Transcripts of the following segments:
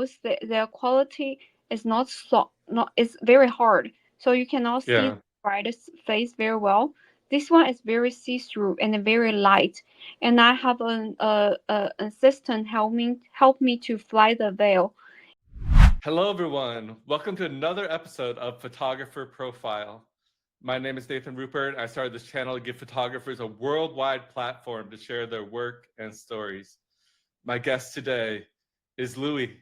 photos, their quality is not so not it's very hard, so you cannot see Yeah. the bride's face very well. This one is very see-through and very light, and I have an assistant help me to fly the veil. Hello, everyone. Welcome to another episode of Photographer Profile. My name is Nathan Rupert. I started this channel to give photographers a worldwide platform to share their work and stories. My guest today is Luyi.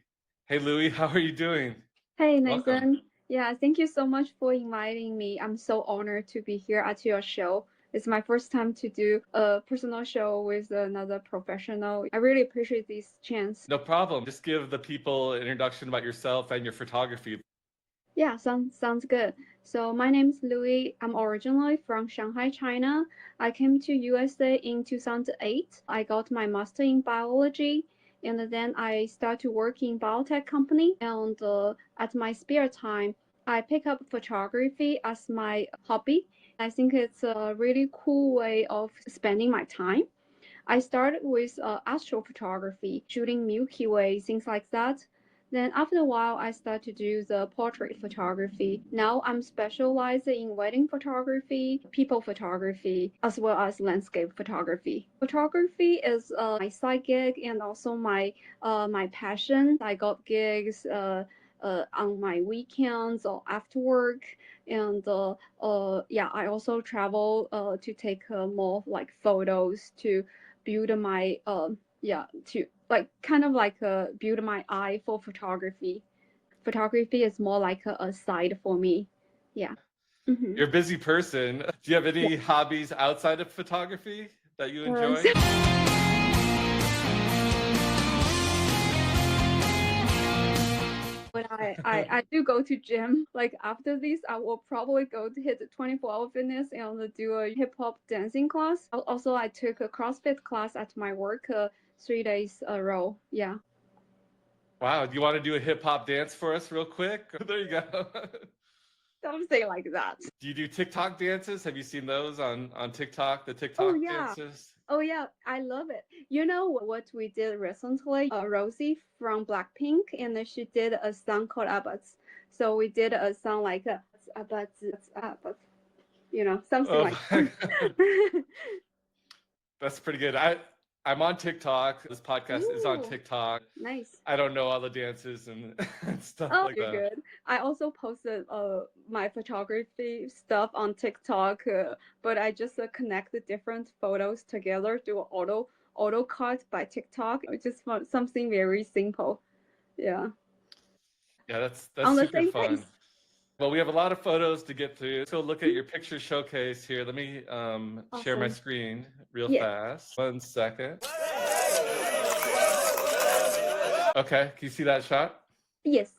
Hey, Luyi, how are you doing? Hey Welcome. Nathan, yeah, thank you so much for inviting me. I'm so honored to be here at your show. It's my first time to do a personal show with another professional. I really appreciate this chance. No problem. Just give the people an introduction about yourself and your photography. Yeah, sounds good. So my name is Luyi. I'm originally from Shanghai, China. I came to USA in 2008. I got my master in biology, and then I started to work in biotech company. And at my spare time, I pick up photography as my hobby. I think it's a really cool way of spending my time. I started with astrophotography, shooting Milky Way, things like that. Then after a while, I started to do the portrait photography. Now I'm specialized in wedding photography, people photography, as well as landscape photography. Photography is my side gig and also my passion. I got gigs on my weekends or after work, and yeah, I also travel to take more like photos to build my yeah, to like kind of like build my eye for photography. Photography is more like a side for me. Yeah. Mm-hmm. You're a busy person. Do you have Yeah. any hobbies outside of photography that you enjoy? So but I do go to gym. Like after this, I will probably go to hit the 24-hour fitness and do a hip hop dancing class. Also, I took a CrossFit class at my work 3 days a row. Yeah. Wow, do you want to do a hip hop dance for us real quick? There you go. Something like that. Do you do TikTok dances? Have you seen those on TikTok, the Oh TikTok yeah. dances? Oh yeah, I love it. You know what we did recently? Rosie from Blackpink, and then she did a song called Abbas. So we did a song like Abbas, Abbas, something Oh like my God. that. That's pretty good. I'm on TikTok. This podcast is on Ooh, TikTok. nice. I don't know all the dances and, and stuff Oh, like you're that. good. I also posted my photography stuff on TikTok, but I just connect the different photos together, do auto cut by TikTok. It's just something very simple. Yeah. Yeah, that's On the super same fun. pace. Well, we have a lot of photos to get through. So look at your picture showcase here. Let me share my Awesome. screen real Yeah. fast. 1 second. Okay, can you see that shot? Yes.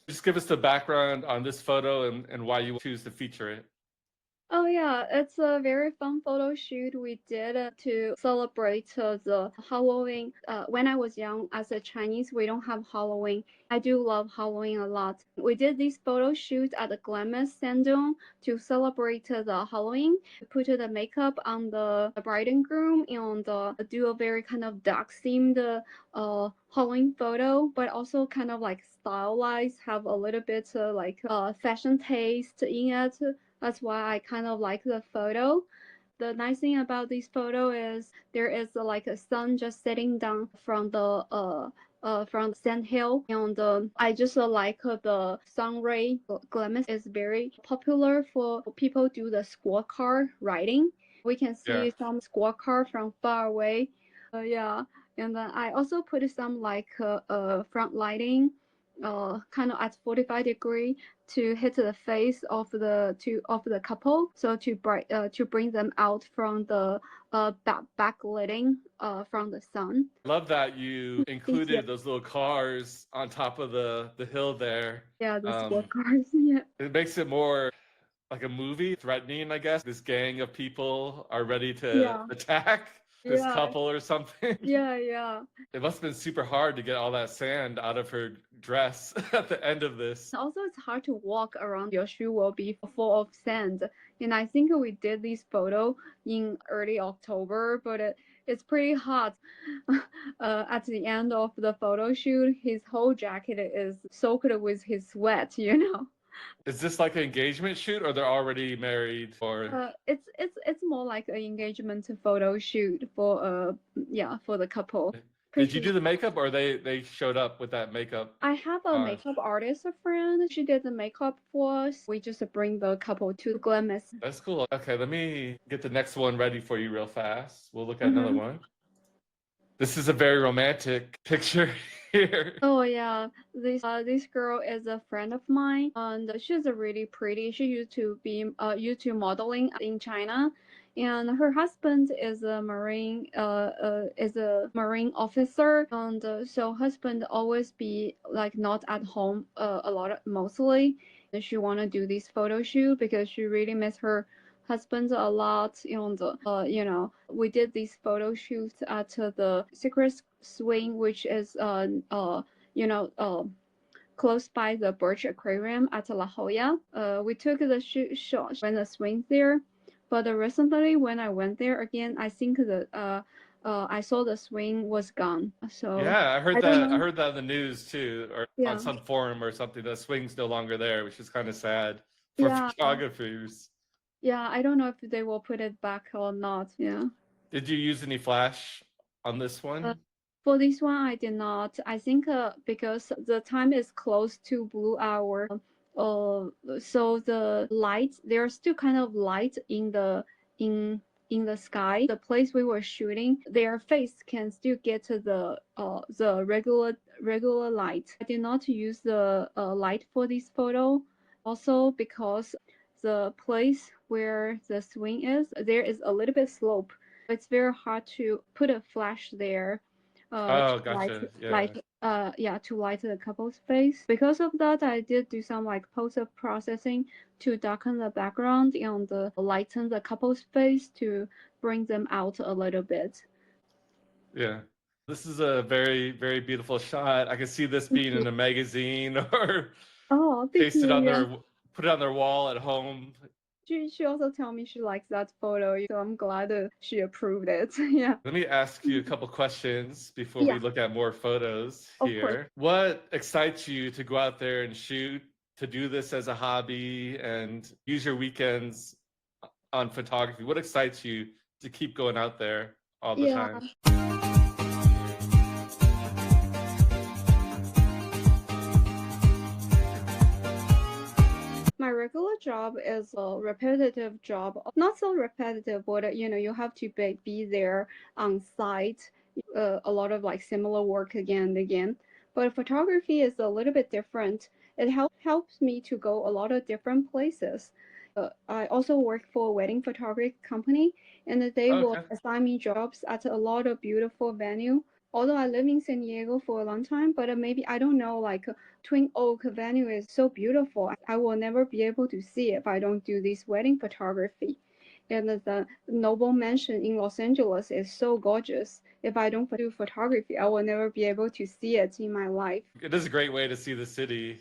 Just give us the background on this photo and why you choose to feature it. Oh yeah, it's a very fun photo shoot we did to celebrate the Halloween. When I was young, as a Chinese, we don't have Halloween. I do love Halloween a lot. We did this photo shoot at the Glamis Sand Dunes to celebrate the Halloween. We put the makeup on the bride and groom and do a very kind of dark themed Halloween photo, but also kind of like stylized, have a little bit like fashion taste in it. That's why I kind of like the photo. The nice thing about this photo is there is like a sun just sitting down from the sand hill, and I just like the sun ray. Glamis is very popular for people do the squad car riding. We can Yeah. see some squad car from far away. Yeah, and then I also put some like front lighting, kind of at 45-degree to hit the face of the couple, so to bring them out from the backlighting from the sun. Love that you Thank you. included those little cars on top of the hill there. Yeah, the squad cars. Yeah. It makes it more like a movie, threatening, I guess. This gang of people are ready to Yeah. attack. this Yeah, couple or something. yeah. It must have been super hard to get all that sand out of her dress at the end of this. Also, it's hard to walk around. Your shoe will be full of sand. And I think we did this photo in early October, but it's pretty hot. At the end of the photo shoot, his whole jacket is soaked with his sweat, you know. Is this like an engagement shoot or they're already married or It's more like an engagement photo shoot for yeah, for the couple. did you Pretty. do the makeup or they showed up with that makeup I have a on? makeup artist, a friend. She did the makeup for us. We just bring the couple to Glamis. That's cool. Okay, let me get the next one ready for you real fast. We'll look at another Mm-hmm. one. This is a very romantic picture here. Oh yeah, this girl is a friend of mine, and she's a really pretty. She used to modeling in China, and her husband is a marine officer, and so husband always be like not at home a lot mostly. And she wanna do this photo shoot because she really miss her husband a lot. And you know, we did these photo shoots at the secret swing, which is you know, close by the Birch Aquarium at La Jolla. We took the shot when the swing there, but recently when I went there again, I think I saw the swing was gone. So Yeah, I heard I don't that. I know. heard that in the news too, or on Yeah, some forum or something. The swing's no longer there, which is kind of sad for yeah, photographers. yeah. I don't know if they will put it back or not. Yeah. Did you use any flash on this Uh, one? for this one, I did not. I think because the time is close to blue hour, uh, so the light there's still kind of light in in the sky. The place we were shooting, their face can still get to the regular light. I did not use the light for this photo. Also because the place where the swing is, there is a little bit slope. It's very hard to put a flash there to Oh, light gotcha. Yeah. light yeah, to light the couple's face. Because of that, I did do some like post processing to darken the background and lighten the couple's face to bring them out a little bit. Yeah. This is a very, very beautiful shot. I can see this Thank being you. in a magazine or Oh, thank pasted you. on Yeah. their put it on their wall at home. She also told me she likes that photo, so I'm glad that she approved it. Yeah. Let me ask you a couple questions before we Yeah, look at more photos of course. here. What excites you to go out there and shoot, to do this as a hobby and use your weekends on photography? What excites you to keep going out there all the Yeah. time? My regular job is a repetitive job. Not so repetitive, but you know, you have to be there on site, a lot of like similar work again and again. But photography is a little bit different. It helps me to go a lot of different places. I also work for a wedding photography company, and they will Okay. assign me jobs at a lot of beautiful venue. Although I live in San Diego for a long time, but maybe I don't know, like Twin Oak venue is so beautiful. I will never be able to see it if I don't do this wedding photography. And the Noble Mansion in Los Angeles is so gorgeous. If I don't do photography, I will never be able to see it in my life. It is a great way to see the city.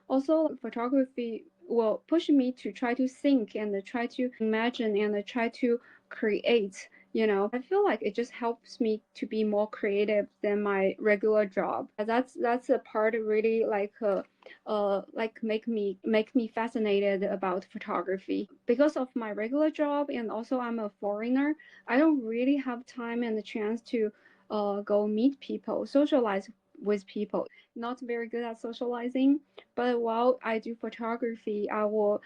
Also, photography will push me to try to think and try to imagine and try to create. You know, I feel like it just helps me to be more creative than my regular job. That's a part really like make me fascinated about photography. Because of my regular job and also I'm a foreigner, I don't really have time and the chance to go meet people, socialize with people. Not very good at socializing, but while I do photography, I will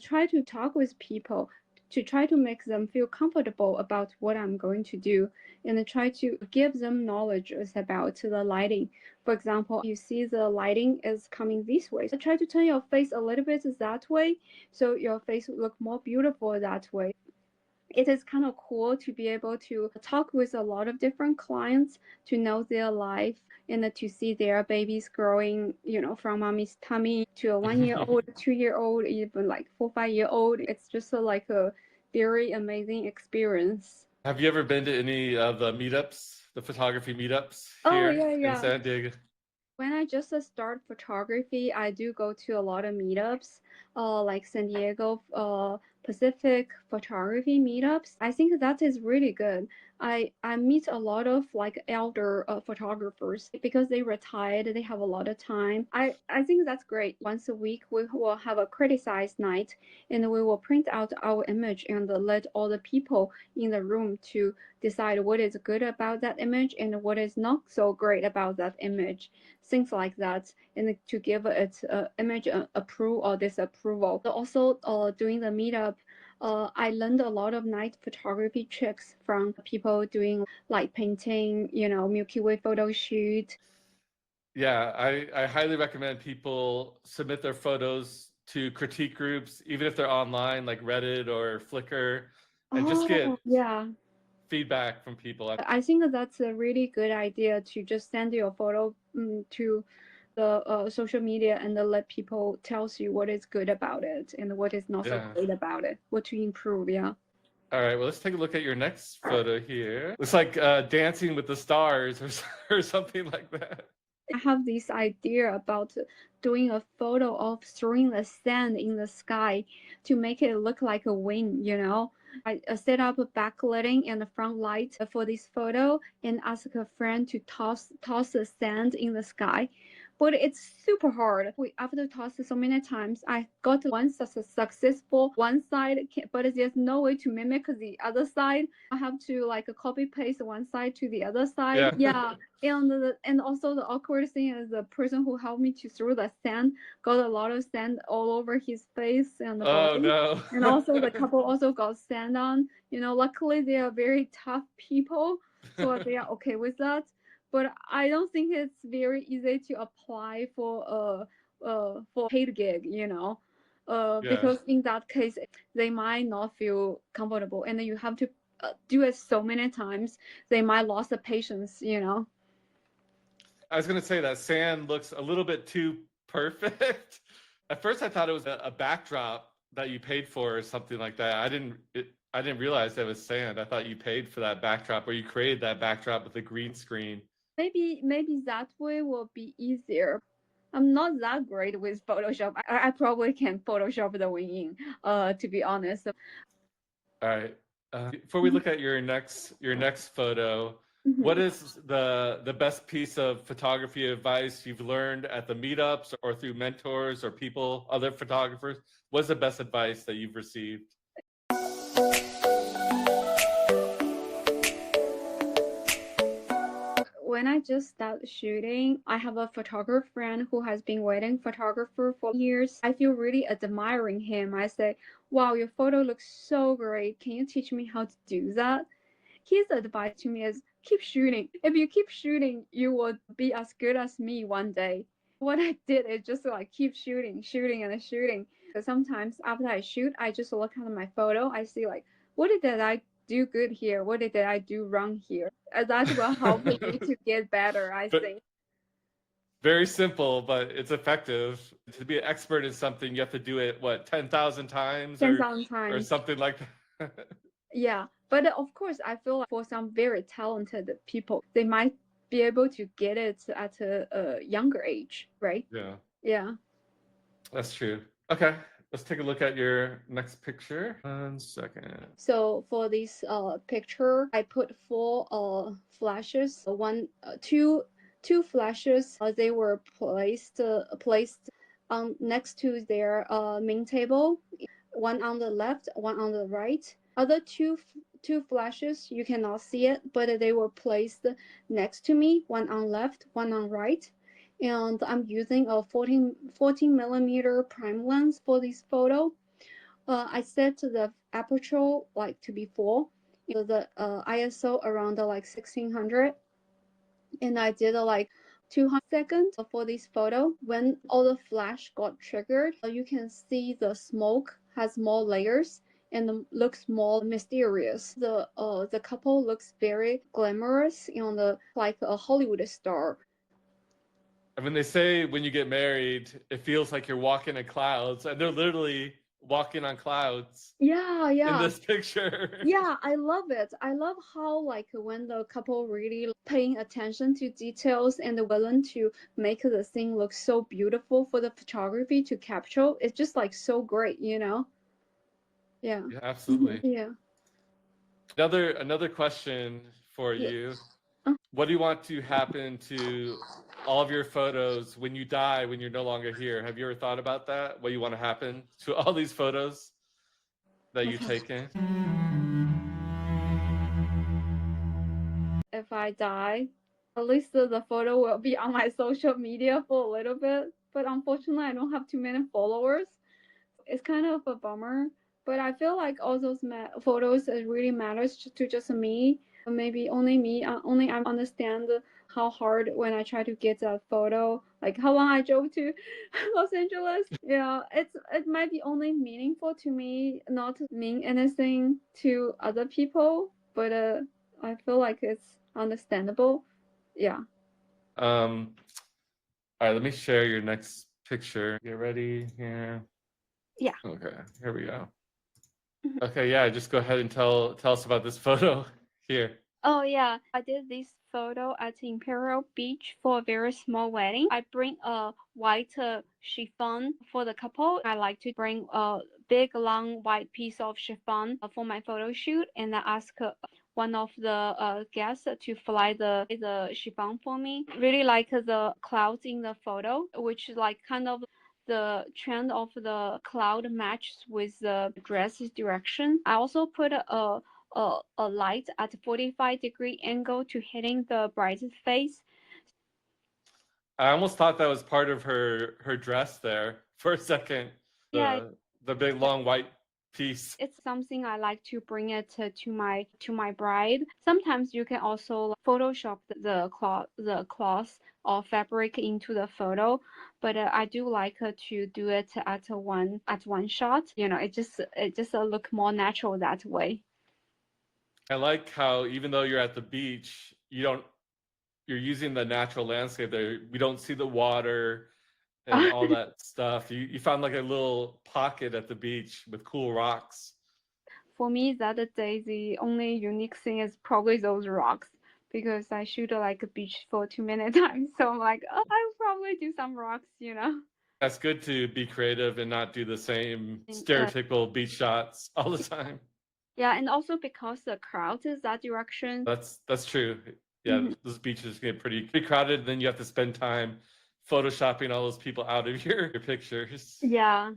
try to talk with people to try to make them feel comfortable about what I'm going to do and try to give them knowledge about the lighting. For example, you see the lighting is coming this way. So try to turn your face a little bit that way so your face will look more beautiful that way. It is kind of cool to be able to talk with a lot of different clients to know their life and to see their babies growing, you know, from mommy's tummy to a 1 year old, 2 year old, even like 4, 5 year old. It's just like a very amazing experience. Have you ever been to any of the meetups, the photography meetups Oh here yeah, in yeah. San Diego? When I just start photography, I do go to a lot of meetups, like San Diego, Pacific photography meetups. I think that is really good. I meet a lot of like elder photographers because they retired. They have a lot of time. I think that's great. Once a week, we will have a criticized night, and we will print out our image and let all the people in the room to decide what is good about that image and what is not so great about that image, things like that, and to give it image approve or disapproval. Also, during the meetup, I learned a lot of night photography tricks from people doing light painting, Milky Way photo shoot. Yeah, I highly recommend people submit their photos to critique groups, even if they're online, like Reddit or Flickr, and just get Oh, yeah. feedback from people. I think that's a really good idea to just send your photo to the social media and then let people tells you what is good about it and what is not so Yeah. great about it, what to improve. Yeah. All right, well, let's take a look at your next photo here. Looks like Dancing with the Stars or something like that. I have this idea about doing a photo of throwing the sand in the sky to make it look like a wing. I set up a backlighting and a front light for this photo and ask a friend to toss the sand in the sky. But it's super hard. We after toss so many times, I got one successful one side, but there's no way to mimic the other side. I have to like copy paste one side to the other side. Yeah. Yeah, and also the awkward thing is the person who helped me to throw the sand got a lot of sand all over his face and the Oh body, no. and also the couple also got sand on. Luckily they are very tough people, so they are okay with that. But I don't think it's very easy to apply for paid gig, Yeah. because in that case they might not feel comfortable, and then you have to do it so many times they might lose the patience. I was gonna say that sand looks a little bit too perfect. At first, I thought it was a backdrop that you paid for or something like that. I didn't realize that was sand. I thought you paid for that backdrop or you created that backdrop with a green screen. Maybe that way will be easier. I'm not that great with Photoshop. I probably can Photoshop the wing in, to be honest. All right. Before we Mhm. look at your next photo, what Mhm. is the best piece of photography advice you've learned at the meetups or through mentors or people, other photographers? What's the best advice that you've received? When I just started shooting, I have a photographer friend who has been wedding photographer for years. I feel really admiring him. I say, "Wow, your photo looks so great. Can you teach me how to do that?" His advice to me is keep shooting. If you keep shooting, you will be as good as me one day. What I did is just like keep shooting, shooting and shooting. Because sometimes after I shoot, I just look at my photo. I see like, what did I do good here? What did I do wrong here? That will help you to get better, I But think. very simple, but it's effective. To be an expert in something, you have to do it what 10,000 times 10,000 or times. something like that. Yeah. But of course, I feel like for some very talented people, they might be able to get it at a younger age, right? Yeah, Yeah. that's true. Okay, let's take a look at your next picture. 1 second. So for this picture, I put four flashes. Two flashes. They were placed on next to their main table. One on the left, one on the right. Other two flashes you cannot see it, but they were placed next to me. One on left, one on right. And I'm using a 14 millimeter prime lens for this photo. I set the aperture like to be full, the ISO around like 1600, and I did like 200 seconds for this photo. When all the flash got triggered, you can see the smoke has more layers and looks more mysterious. The couple looks very glamorous, like a Hollywood star. I mean, they say when you get married, it feels like you're walking in clouds, and they're literally walking on clouds Yeah, in yeah. this picture. Yeah, I love it. I love how like when the couple really paying attention to details and willing to make the thing look so beautiful for the photography to capture. It's just like so great, you know? Yeah. Yeah, absolutely. Yeah. Another question for Yeah. you. What do you want to happen to all of your photos when you die, when you're no longer here? Have you ever thought about that? What you want to happen to all these photos that you've taken? If I die, at least the photo will be on my social media for a little bit. But unfortunately, I don't have too many followers. It's kind of a bummer. But I feel like all those photos it really matters to just me. Maybe only me, only I understand how hard when I try to get that photo, like how long I drove to Los Angeles. Yeah, it might be only meaningful to me, not mean anything to other people. But I feel like it's understandable. Yeah. Um, all right, let me share your next picture. Get ready here. Yeah. Okay, here we go. Okay, yeah, just go ahead and tell us about this photo here. Oh yeah, I did this photo at Imperial Beach for a very small wedding. I bring a white chiffon for the couple. I like to bring a big long white piece of chiffon for my photo shoot, and I ask one of the guests to fly the chiffon for me. Really like the clouds in the photo, which is like kind of the trend of the cloud matches with the dress's direction. I also put a light at 45-degree angle to hitting the bride's face. I almost thought that was part of her dress there for a second. Yeah, The big long white piece. it's something I like to bring it to my bride. Sometimes you can also Photoshop the cloth or fabric into the photo, but I do like to do it at one shot. It just look more natural that way. I like how even though you're at the beach, you're using the natural landscape there. We don't see the water and all that stuff. You found like a little pocket at the beach with cool rocks. For me, that day the only unique thing is probably those rocks because I shoot like a beach for too many times. So I'm like, oh, I'll probably do some rocks. That's good to be creative and not do the same And, stereotypical beach shots all the time. yeah, and also because the crowd is that direction. That's true. Yeah, Mhm. those beaches get pretty crowded. And then you have to spend time photoshopping all those people out of your pictures. Yeah,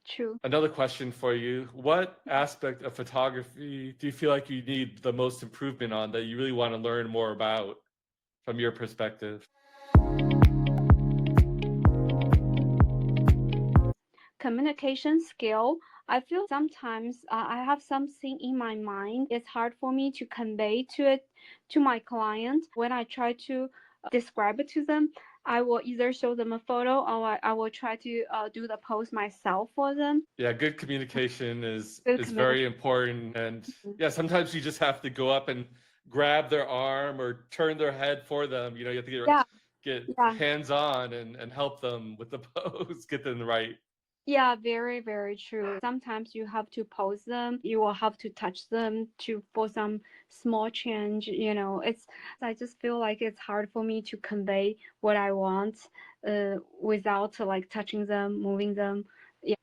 true. Another question for you. What aspect of photography do you feel like you need the most improvement on that you really want to learn more about from your perspective? Communication skill. I feel sometimes I have something in my mind. It's hard for me to convey to my client. When I try to describe it to them, I will either show them a photo or I will try to do the post myself for them. Yeah, good communication Good is communication. very important. And yeah, sometimes you just have to go up and grab their arm or turn their head for them. You have to Yeah, get yeah. hands on and help them with the pose, get them right. Yeah, very, very true. Sometimes you have to pose them. You will have to touch them to for some small change. I just feel like it's hard for me to convey what I want, without like touching them, moving them. Yeah,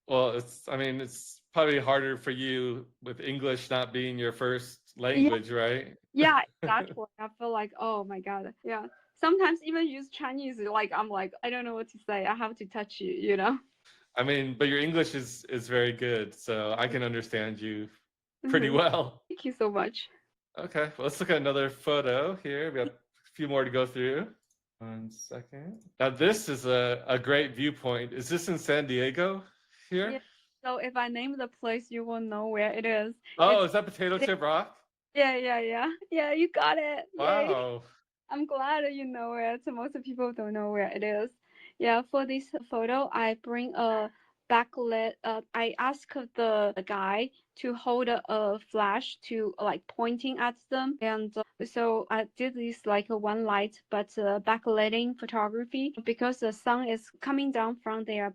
Well, I mean, it's probably harder for you with English not being your first yeah, language, right? yeah. Exactly. I feel like, oh my God. Yeah. Sometimes even use Chinese. Like I'm like I don't know what to say. I have to touch you. You know. I mean, but your English is very good, so I can understand you pretty Mhm. well. Thank you so much. Okay, well, let's look at another photo here. We have a few more to go through. 1 second. Now, this is a great viewpoint. Is this in San Diego here? Yeah. So if I name the place, you will know where it is. Oh, It's is that Potato Chip Rock? Yeah, yeah, yeah. Yeah, you got it. Yay. Wow. I'm glad you know it. Most people don't know where it is. Yeah, for this photo, I bring a backlit. I ask the guy to hold a flash to like pointing at them. And so I did this like a one light but backlighting photography because the sun is coming down from their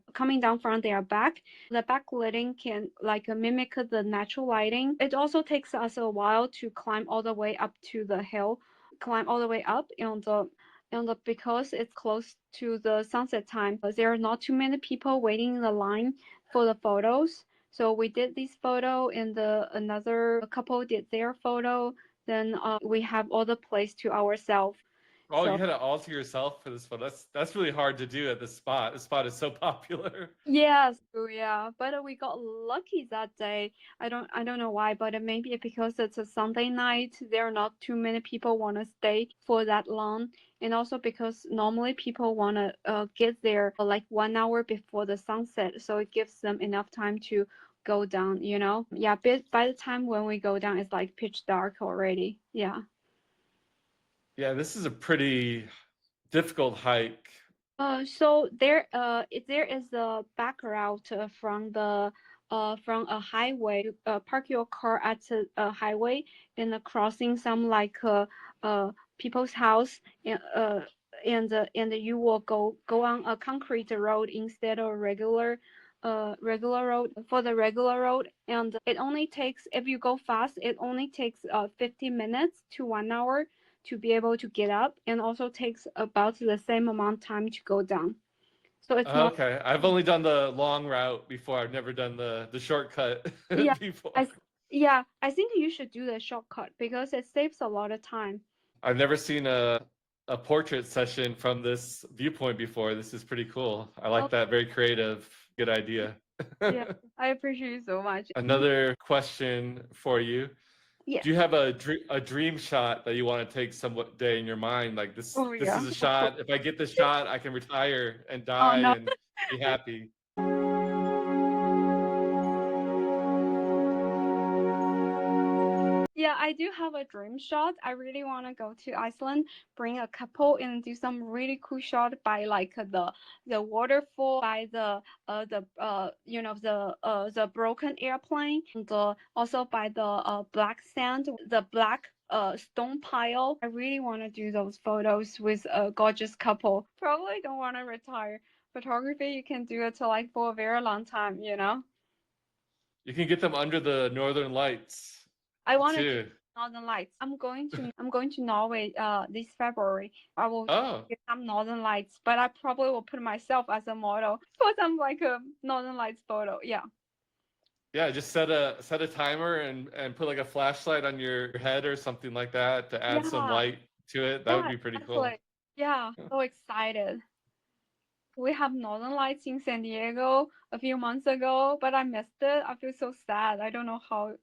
back. The backlighting can like mimic the natural lighting. It also takes us a while to climb all the way up to the hill, climb all the way up, and because it's close to the sunset time, there are not too many people waiting in the line for the photos. So we did this photo, and the another couple did their photo. Then we have all the place to ourselves. Oh, you So had it all to yourself for this photo. That's really hard to do at this spot. This spot is so popular. yes, oh, yeah, but we got lucky that day. I don't know why, but maybe because it's a Sunday night, there are not too many people want to stay for that long, and also because normally people want to get there like 1 hour before the sunset, so it gives them enough time to go down. Yeah, by the time when we go down, it's like pitch dark already. Yeah. Yeah, this is a pretty difficult hike. So there is a back route from a highway. Park your car at a highway and crossing some like people's house, and you will go on a concrete road instead of regular road. For the regular road, and it only takes, if you go fast, it only takes 50 minutes to 1 hour to be able to get up, and also takes about the same amount of time to go down. So it's not. Okay, I've only done the long route before. I've never done the shortcut Yeah, before. I yeah, I think you should do the shortcut because it saves a lot of time. I've never seen a portrait session from this viewpoint before. This is pretty cool. I like Oh, that. Very creative. Good idea. yeah, I appreciate you so much. Another question for you. Do Yes. you have a dream shot that you want to take some day in your mind? Like Oh this yeah, is a of course. shot. If I get this shot, I can retire and Oh die no. and be happy. Yeah, I do have a dream shot. I really want to go to Iceland, bring a couple, and do some really cool shot by like the waterfall, by the broken airplane, and also by the black sand, the black stone pile. I really want to do those photos with a gorgeous couple. Probably don't want to retire. Photography, you can do it to like for a very long time. You can get them under the northern lights I want to do too. Northern Lights. I'm going to Norway this February. I will Oh, get some Northern Lights, but I probably will put myself as a model for some like a Northern Lights photo. Yeah. yeah, just set a timer and put like a flashlight on your head or something like that to add some Yeah. light to it. That would Yeah, be pretty cool. exactly. Yeah, so excited. We have Northern Lights in San Diego a few months ago, but I missed it. I feel so sad. I don't know how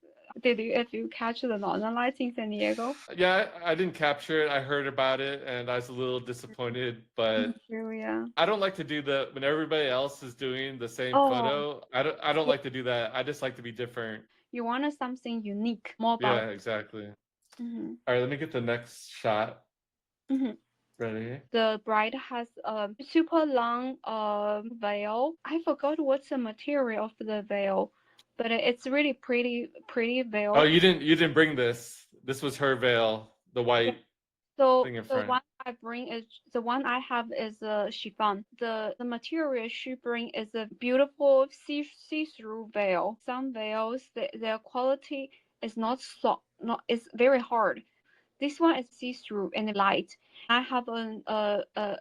did you if you catch the Northern Lights in San Diego? Yeah, I didn't capture it. I heard about it and I was a little disappointed, Me but too, yeah. I don't like to do the when everybody else is doing the same Oh, photo. I don't yeah. like to do that. I just like to be different. You wanted something unique, more about. Yeah, exactly. Mm-hmm. All right, let me get the next shot Mm-hmm. ready. The bride has a super long veil. I forgot what's the material of the veil, but it's really pretty Oh, veil. you didn't bring this. This was her veil, the Yeah. white So thing in the front. one I bring is the one I have is a chiffon. The material she bring is a beautiful see-through veil. Some veils, their quality is not soft, not it's very hard. This one is see-through and light. I have an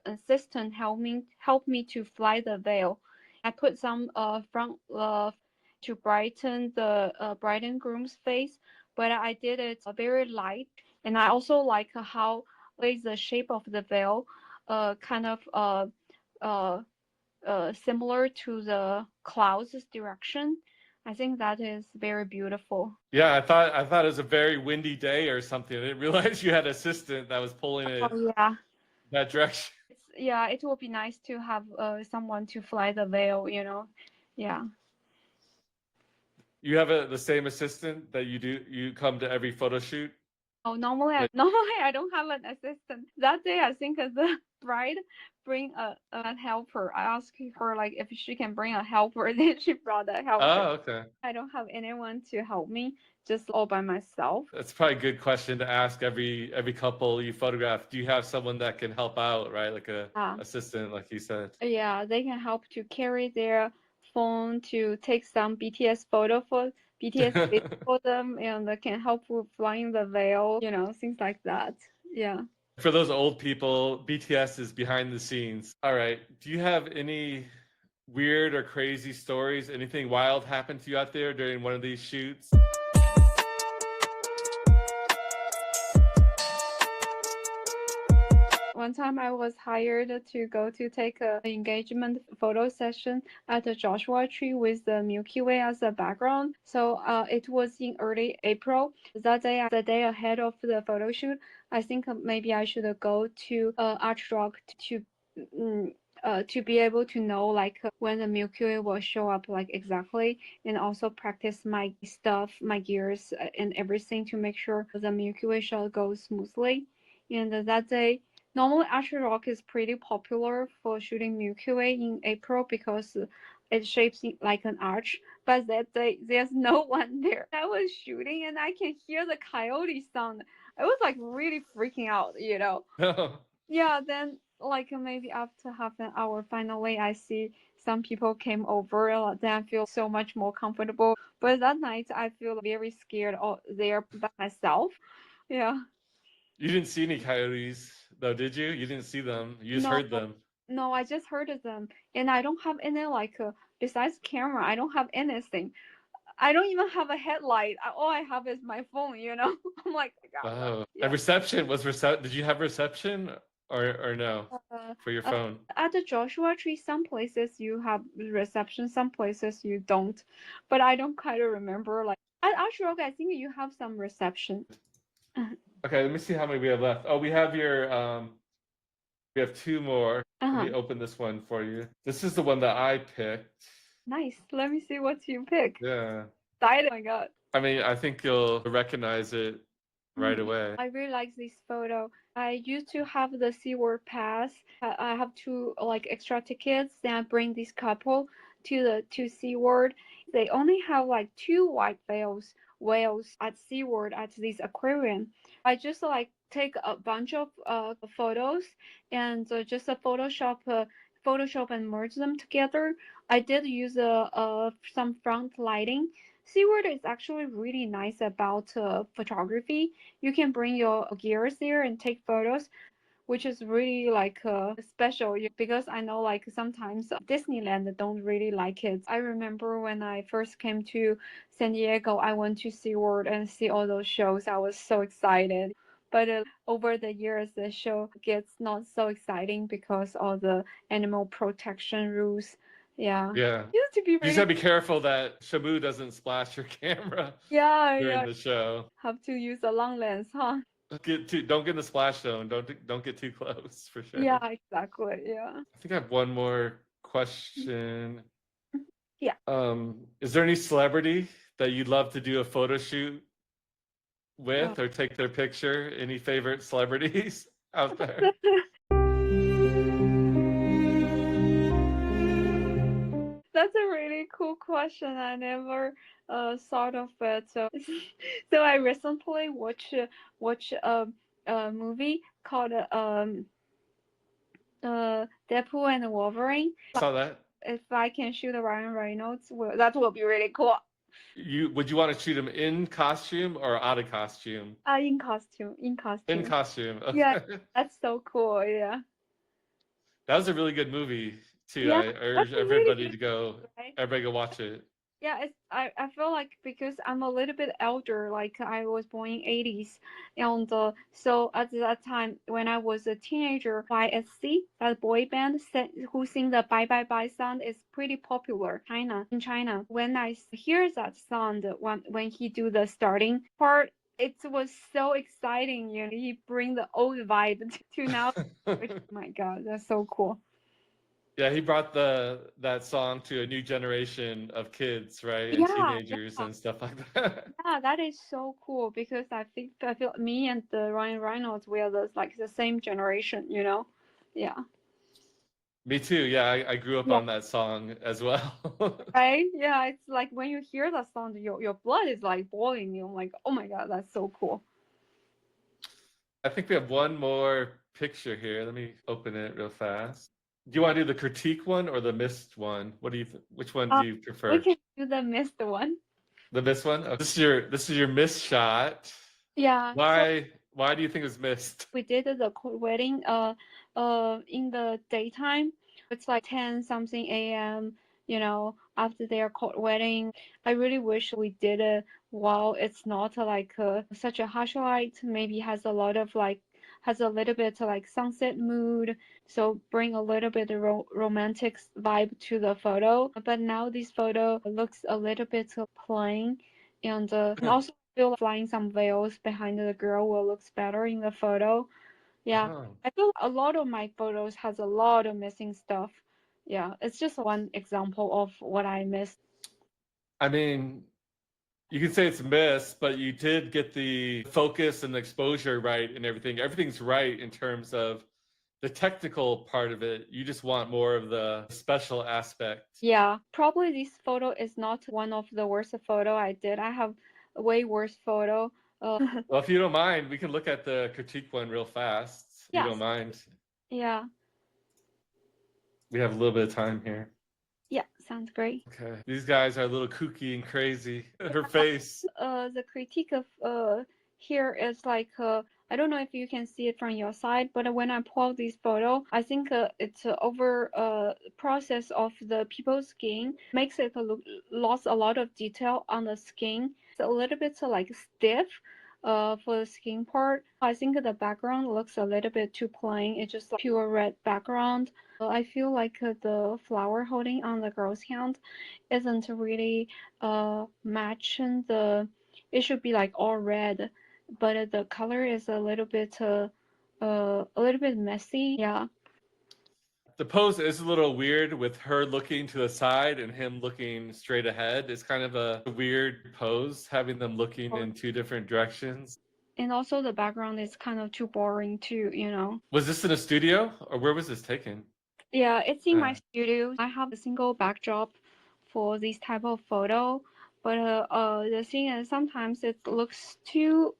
assistant help me to fly the veil. I put some front to brighten the bride and groom's face, but I did it very light. And I also like how is the shape of the veil, kind of uh similar to the clouds direction. I think that is very beautiful. Yeah, I thought it was a very windy day or something. I didn't realize you had an assistant that was pulling Oh it yeah. that direction. Yeah, it will be nice to have someone to fly the veil. Yeah. You have the same assistant that you come to every photo shoot? Oh, normally I normally I don't have an assistant. That day I think the bride bring a helper. I asked her like if she can bring a helper, then she brought a helper. Oh, okay. I don't have anyone to help me, just all by myself. That's probably a good question to ask every couple you photograph. Do you have someone that can help out, right? Like a Yeah. assistant, like you said. Yeah, they can help to carry their phone to take some BTS photo for BTS video for them, and they can help with flying the veil, things like that. Yeah. For those old people, BTS is behind the scenes. All right. Do you have any weird or crazy stories? Anything wild happened to you out there during one of these shoots? One time I was hired to go to take a engagement photo session at the Joshua Tree with the Milky Way as a background. So it was in early April. That day, the day ahead of the photo shoot, I think maybe I should go to Arch Rock mm, to be able to know like when the Milky Way will show up like exactly, and also practice my stuff, my gears, and everything to make sure the Milky Way shot goes smoothly. And that day, normally Arch Rock is pretty popular for shooting Milky Way in April because it shapes like an arch. But that day, there's no one there. I was shooting and I can hear the coyote sound. I was like really freaking out. No. Yeah, then like maybe after half an hour, finally I see some people came over. Then I feel so much more comfortable. But that night I feel very scared all there by myself. Yeah. You didn't see any coyotes, though, did you? You didn't see them. You just No, heard them. no, I just heard them, and I don't have any like besides camera. I don't have anything. I don't even have a headlight. All I have is my phone. I'm like, oh my God, Oh, and yeah. reception was recep. Did you have reception or no Uh, for your uh, phone? at the Joshua Tree, some places you have reception, some places you don't. But I don't kind of remember. Like at Ashrock, I think you have some reception. Uh Okay, let me see how many we have left. Oh, we have your we have two more. Let huh. me open this one for you. This is the one that I picked. Nice. Let me see what you pick. Yeah. Excited. Oh my God. I mean, I think you'll recognize it right away. I really like this photo. I used to have the SeaWorld pass. I have two like extra tickets. Then I bring this couple to SeaWorld. They only have like two white whales at SeaWorld at this aquarium. I just like take a bunch of photos and just Photoshop and merge them together. I did use some front lighting. SeaWorld is actually really nice about photography. You can bring your gears there and take photos, which is really like special because I know like sometimes Disneyland don't really like it. I remember when I first came to San Diego, I went to SeaWorld and see all those shows. I was so excited. But over the years, the show gets not so exciting because all the animal protection rules. Yeah, Yeah. used to be You just really. gotta be careful that Shamu doesn't splash your camera Yeah, during yeah. the show. Have to use a long lens, huh? Don't get in the splash zone. Don't get too close for Yeah, sure. exactly. Yeah. I think I have one more question. Yeah. Is there any celebrity that you'd love to do a photo shoot Uh, with or take their picture? Any favorite celebrities out there? that's a really cool question. I never thought of it. So, so I recently watch a movie called Deadpool and Wolverine. I saw that. If I can shoot a Ryan Reynolds, that will be really cool. You would you want to shoot him in costume or out of costume? In costume, in In costume. costume. Yeah, Okay. that's so cool. Yeah. That was a really good movie too. Yeah, I that's urge a really everybody good to go movie, right? everybody go watch it. Yeah, I feel like because I'm a little bit elder, like I was born in 80s, and so at that time when I was a teenager, YSC, that boy band who sing the Bye Bye Bye song is pretty popular in China. When I hear that song, when he do the starting part, it was so exciting. He bring the old vibe to now. Oh my God, that's so cool. Yeah, he brought that song to a new generation of kids, right? And Yeah, teenagers and stuff like that. yeah, that is so cool because I feel me and the Ryan Reynolds we are the same generation, you know? Yeah. Me too. Yeah, I grew up Yeah. on that song as well. Right? Yeah, it's like when you hear that sound, your blood is like boiling. You're like, oh my god, that's so cool. I think we have one more picture here. Let me open it real fast. Do you want to do the critique one or the missed one? What do you which one do you We prefer? can do the missed one. The missed one? Oh, this is your missed shot. Yeah. So Why do you think it was missed? we did the court wedding in the daytime. It's like 10 something a.m. You know, after their court wedding. I really wish we did it while it's not like such a harsh light. Maybe has a lot of like has a little bit like sunset mood. So bring a little bit of romantic vibe to the photo. But now this photo looks a little bit plain, and also feel flying some veils behind the girl will looks better in the photo. Yeah, Oh. I feel a lot of my photos has a lot of missing stuff. Yeah, it's just one example of what I missed. I mean, you can say it's missed, but you did get the focus and the exposure right and everything. Everything's right in terms of the technical part of it. You just want more of the special aspect. Yeah, probably this photo is not one of the worst photo I did. I have a way worse photo. Well, if you don't mind, we can look at the critique one real fast. If you don't Yes. mind, Yeah. we have a little bit of time here. Yeah, sounds great. Okay. These guys are a little kooky and crazy. Her face. The critique of here is like I don't know if you can see it from your side, but when I pull out this photo, I think it's over process of the people's skin makes it look lost a lot of detail on the skin. It's a little bit like stiff. For the skin part, I think the background looks a little bit too plain. It's just like pure red background. I feel like the flower holding on the girl's hand isn't really matching the it should be like all red, but the color is a little bit messy. Yeah. The pose is a little weird with her looking to the side and him looking straight ahead. It's kind of a weird pose, having them looking in two different directions. And also the background is kind of too boring too, you know. Was this in a studio or where was this taken? Yeah, it's in my Uh, studio. I have a single backdrop for this type of photo, but the thing is sometimes it looks too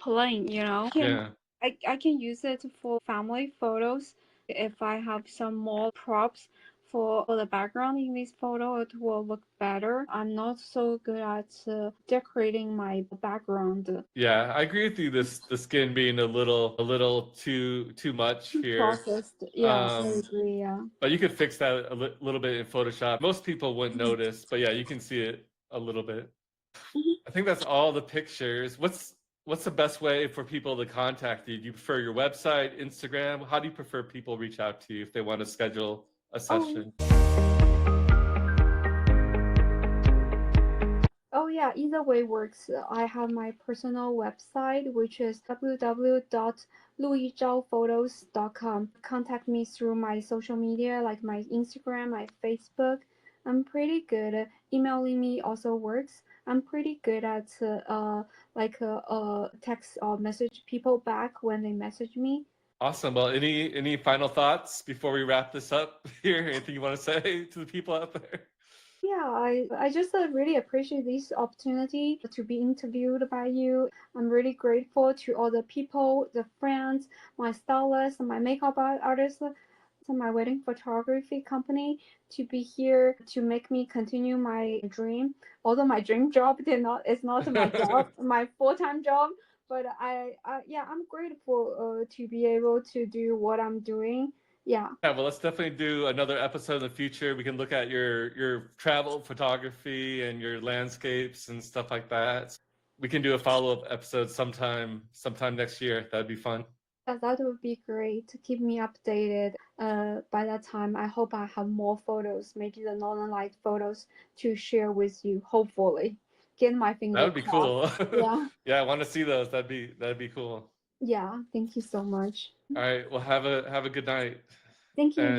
plain, you know. yeah. I can use it for family photos. If I have some more props for the background in this photo, it will look better. I'm not so good at decorating my background. Yeah, I agree with you. The skin being a little too much here. Processed. Yeah, I Um, agree. Yeah. but you could fix that little bit in Photoshop. Most people wouldn't notice, but yeah, you can see it a little bit. Mhm. I think that's all the pictures. What's the best way for people to contact you? Do you prefer your website, Instagram? How do you prefer people reach out to you if they want to schedule a Oh, session? oh yeah, either way works. I have my personal website, which is www.luyizhaophotos.com. Contact me through my social media, like my Instagram, my Facebook. I'm pretty good. Emailing me also works. I'm pretty good at text or message people back when they message me. Awesome. Well, any final thoughts before we wrap this up here? Anything you want to say to the people out there? Yeah, I just really appreciate this opportunity to be interviewed by you. I'm really grateful to all the people, the friends, my stylist, my makeup artist, and my wedding photography company to be here to make me continue my dream. Although my dream job did not is not my job, my full-time job, but yeah, I'm grateful to be able to do what I'm doing. Yeah. Yeah, well, let's definitely do another episode in the future. We can look at your travel photography and your landscapes and stuff like that. We can do a follow-up episode sometime next year. That'd be fun. Yeah, that would be great to keep me updated. By that time, I hope I have more photos, maybe the Northern Light photos to share with you. Hopefully, get my That finger would be crossed. cool. Yeah, Yeah, I want to see those. That'd be cool. yeah. Thank you so much. All right. Well, have a good night. Thank And you.